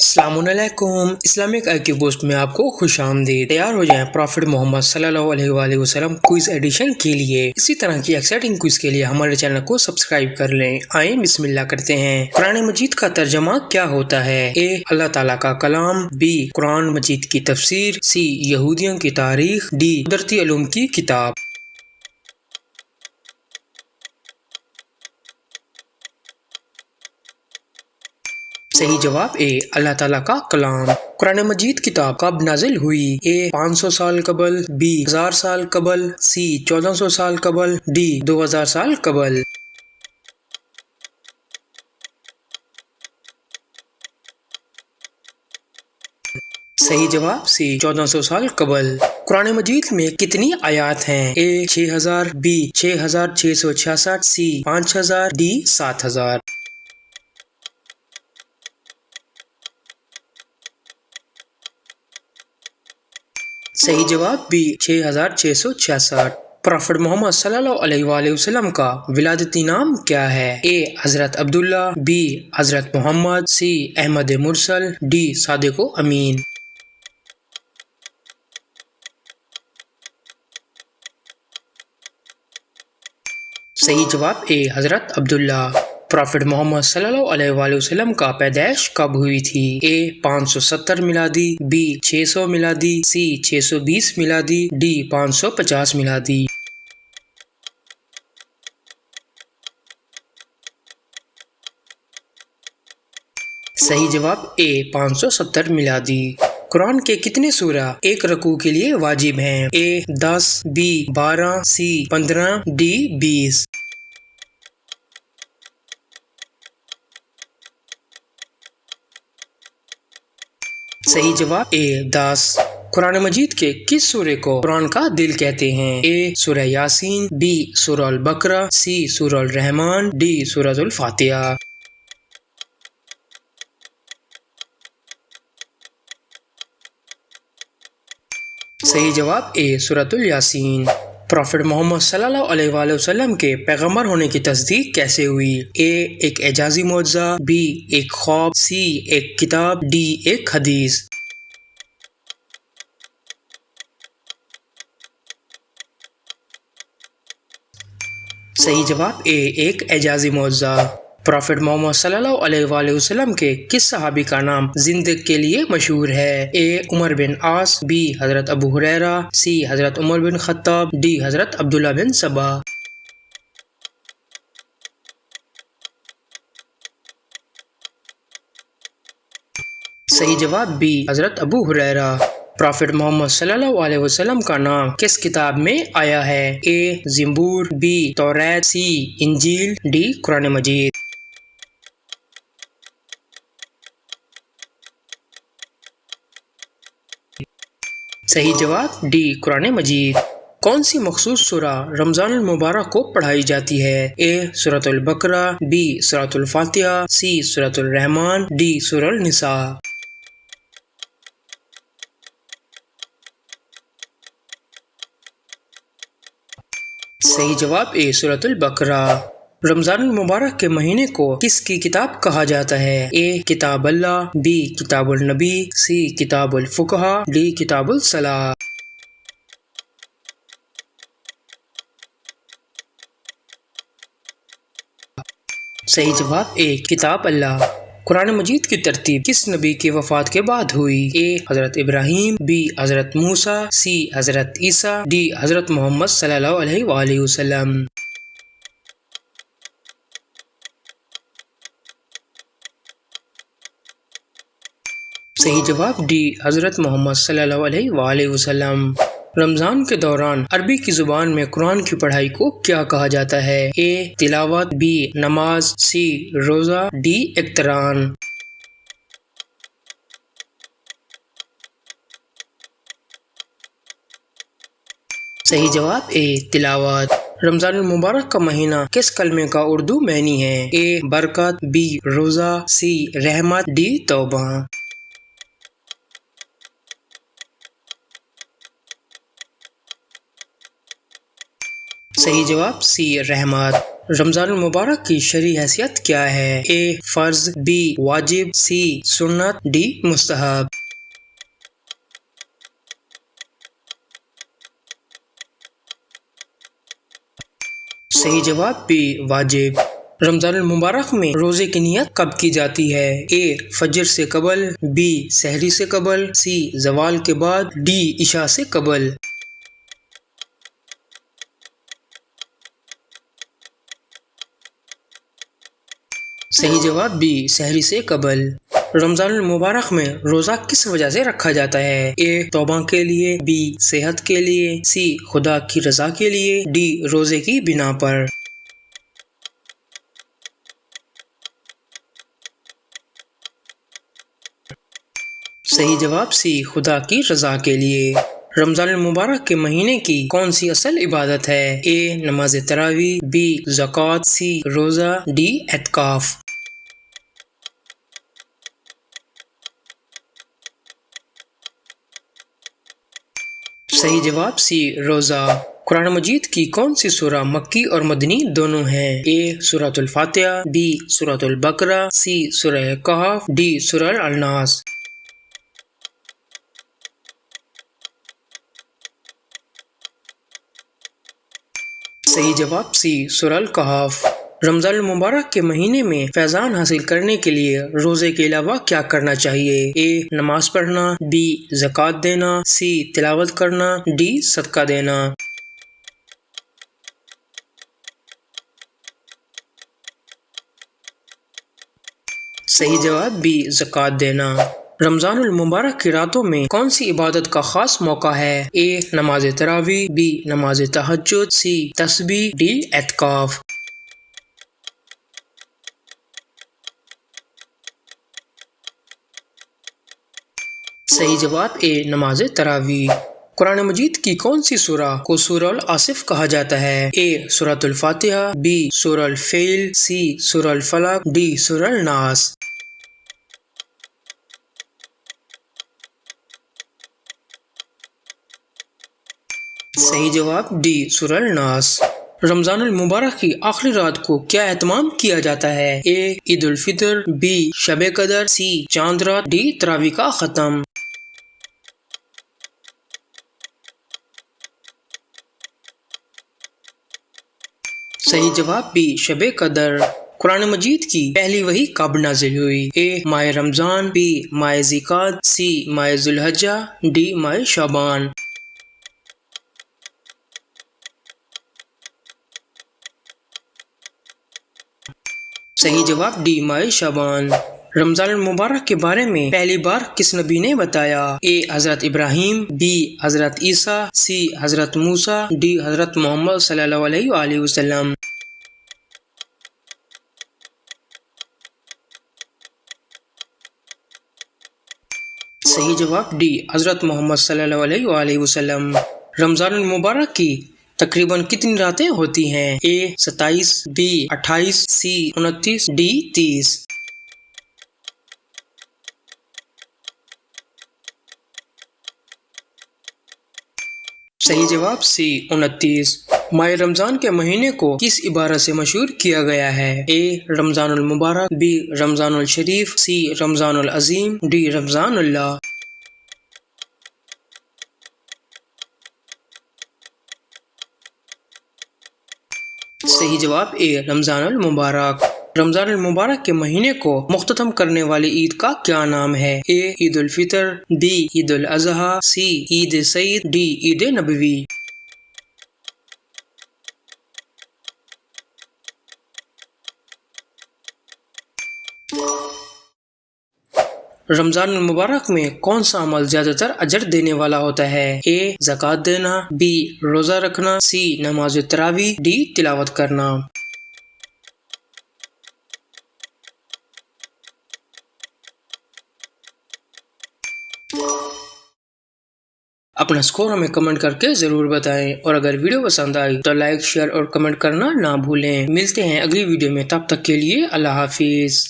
अस्सलामुअलैकुम। Islamic IQ post में आपको खुश आमदीद। तैयार हो जाएं प्रॉफिट मोहम्मद सल्लल्लाहु अलैहि वसल्लम क्विज एडिशन के लिए। इसी तरह की एक्साइटिंग क्विज के लिए हमारे चैनल को सब्सक्राइब कर लें। आइए बिस्मिल्लाह करते हैं। कुरान मजीद का तर्जमा क्या होता है? ए अल्लाह ताला का कलाम, बी कुरान मजीद की तफसीर, सी यहूदियों की तारीख, डी कुदरती उलूम की किताब। सही जवाब ए अल्लाह ताला का कलाम। कुरान मजीद किताब कब नाजिल हुई? ए 500 साल कबल, बी 1000 साल कबल, सी 1400 साल कबल, डी 2000 साल कबल। सही जवाब सी 1400 साल कबल। कुरान मजीद में कितनी आयात हैं? ए 6000, बी 6666, सी 5000, डी 7000। सही जवाब बी 6666। प्रॉफिट मोहम्मद सल्लल्लाहु अलैहि वसल्लम का विलादती नाम क्या है? ए हजरत अब्दुल्ला, बी हजरत मोहम्मद, सी अहमद मुरसल, डी सादिक अमीन। सही जवाब ए हजरत अब्दुल्ला। प्रॉफिट मोहम्मद सल्लल्लाहु अलैहि वसल्लम का पैदाइश कब हुई थी? ए 570 मिलादी, बी 600 मिलादी, सी 620 मिलादी, डी 550 मिलादी। सही जवाब ए 570 मिलादी। कुरान के कितने सूरा एक रकू के लिए वाजिब हैं? ए 10, बी 12, सी 15, डी 20। सही जवाब ए 10। कुरान मजीद के किस सूरे को कुरान का दिल कहते हैं? ए सूरह यासीन, बी सूरह अल बकरा, सी सूरह अल रहमान, डी सूरह अल फातिहा। सही जवाब ए सूरह अल यासीन। प्रॉफिट मोहम्मद सल्लल्लाहु अलैहि वसल्लम के पैगंबर होने की तस्दीक कैसे हुई? ए एक एजाजी मौजज़ा, बी एक ख्वाब, सी एक किताब, डी एक हदीस। सही जवाब ए एक एजाजी मौजज़ा। प्रॉफिट मोहम्मद सल्लल्लाहु अलैहि वसल्लम के किस सहाबी का नाम जिंदगी के लिए मशहूर है? ए उमर बिन आस, बी हजरत अबू हुरैरा, सी हजरत उमर बिन खत्ताब, डी हजरत अब्दुल्ला बिन सबा। सही जवाब बी हजरत अबू हुरैरा। प्रॉफिट मोहम्मद सल्लल्लाहु अलैहि वसल्लम का नाम किस किताब में आया है? ए ज़बूर, बी तौरात, सी इंजील, डी कुरान मजीद। सही जवाब डी कुरान मजीद। कौन सी मखसूस सूरा रमजान मुबारक को पढ़ाई जाती है? ए सूरह अल बकरा, बी सूरह अल फातिहा, सी सूरह अल रहमान, डी सूरह अल निसा। सही जवाब ए सूरह अल बकरा। रमजान मुबारक के महीने को किसकी किताब कहा जाता है? ए किताब अल्लाह, बी किताबुल नबी, सी किताबुल फुकहा, डी किताबुल सलाह। सही जवाब ए किताब अल्लाह। कुरान मजीद की तरतीब किस नबी की वफात के बाद हुई? ए हजरत इब्राहीम, बी हजरत मूसा, सी हजरत ईसा, डी हजरत मोहम्मद सल्लल्लाहु अलैहि वसल्लम। सही जवाब डी हजरत मोहम्मद सल्लल्लाहु अलैहि वसल्लम। रमजान के दौरान अरबी की जुबान में कुरान की पढ़ाई को क्या कहा जाता है? ए तिलावत, बी नमाज, सी रोजा, डी इक्तरान। सही जवाब ए तिलावत। रमजान मुबारक का महीना किस कलमे का उर्दू मैनी है? ए बरकत, बी रोजा, सी रहमत, डी तौबा। सही जवाब सी रहमत। رمضان المبارک کی شرعی حیثیت کیا ہے؟ اے فرض، بی واجب، سی سنت، ڈی مستحب۔ صحیح جواب بی واجب۔ رمضان المبارک میں روزے کی نیت کب کی جاتی ہے؟ اے فجر سے قبل، بی سحری سے قبل، سی زوال کے بعد، ڈی عشاء سے قبل۔ صحیح جواب بی سحری سے قبل۔ رمضان المبارک میں روزہ کس وجہ سے رکھا جاتا ہے؟ اے توبہ کے لیے، بی صحت کے لیے، سی خدا کی رضا کے لیے، ڈی روزے کی بنا پر۔ صحیح جواب سی خدا کی رضا کے لیے۔ رمضان المبارک کے مہینے کی کون سی اصل عبادت ہے؟ اے نماز تراویح، بی زکوٰۃ، سی روزہ، ڈی اعتکاف۔ صحیح جواب سی روزہ۔ قرآن مجید کی کون سی سورہ مکی اور مدنی دونوں ہیں؟ اے سورۃ الفاتحہ، بی سورۃ البقرہ، سی سورہ کہف، ڈی سورۃ الناس۔ صحیح جواب سی سورۃ الکہف۔ رمضان المبارک کے مہینے میں فیضان حاصل کرنے کے لیے روزے کے علاوہ کیا کرنا چاہیے؟ اے نماز پڑھنا، بی زکوٰۃ دینا، سی تلاوت کرنا، ڈی صدقہ دینا۔ صحیح جواب بی زکوٰۃ دینا۔ رمضان المبارک کی راتوں میں کون سی عبادت کا خاص موقع ہے؟ اے نماز تراویح، بی نماز تہجد، سی تسبیح، ڈی اعتکاف۔ صحیح جواب اے نماز تراویح۔ قرآن مجید کی کون سی سورہ کو سورہ العاصف کہا جاتا ہے؟ اے سورۃ الفاتحہ، بی سورہ الفیل، سی سورہ الفلق، ڈی سورہ الناس۔ صحیح جواب ڈی سورہ الناس۔ رمضان المبارک کی آخری رات کو کیا اہتمام کیا جاتا ہے؟ اے عید الفطر، بی شب قدر، سی چاند رات، ڈی تراویح کا ختم۔ صحیح جواب بی شب قدر۔ قرآن مجید کی پہلی وحی کب نازل ہوئی؟ اے ماہ رمضان، بی ماہ ذی-القعدہ، سی ماہ ذوالحجہ، ڈی ماہ شعبان۔ صحیح جواب ڈی ماہ شعبان۔ رمضان المبارک کے بارے میں پہلی بار کس نبی نے بتایا؟ اے حضرت ابراہیم، بی حضرت عیسیٰ، سی حضرت موسیٰ، ڈی حضرت محمد صلی اللہ علیہ وآلہ وسلم۔ صحیح جواب ڈی حضرت محمد صلی اللہ علیہ وآلہ وسلم۔ رمضان المبارک کی تقریباً کتنی راتیں ہوتی ہیں؟ اے 27، بی 28، سی 29، ڈی 30۔ صحیح جواب سی 29۔ ماہ رمضان کے مہینے کو کس عبارت سے مشہور کیا گیا ہے؟ اے رمضان المبارک، بی رمضان الشریف، سی رمضان العظیم، ڈی رمضان اللہ۔ صحیح جواب اے رمضان المبارک۔ رمضان المبارک کے مہینے کو مختتم کرنے والی عید کا کیا نام ہے؟ A Eid ul-Fitr, B Eid ul-Adha, C Eid سعید، ڈی عید نبوی۔ رمضان المبارک میں کون سا عمل زیادہ تر اجر دینے والا ہوتا ہے؟ اے زکوٰۃ دینا، بی روزہ رکھنا، سی نماز تراویح، ڈی تلاوت کرنا۔ اپنا اسکور ہمیں کمنٹ کر کے ضرور بتائیں، اور اگر ویڈیو پسند آئی تو لائک، شیئر اور کمنٹ کرنا نہ بھولیں۔ ملتے ہیں اگلی ویڈیو میں، تب تک کے لیے اللہ حافظ۔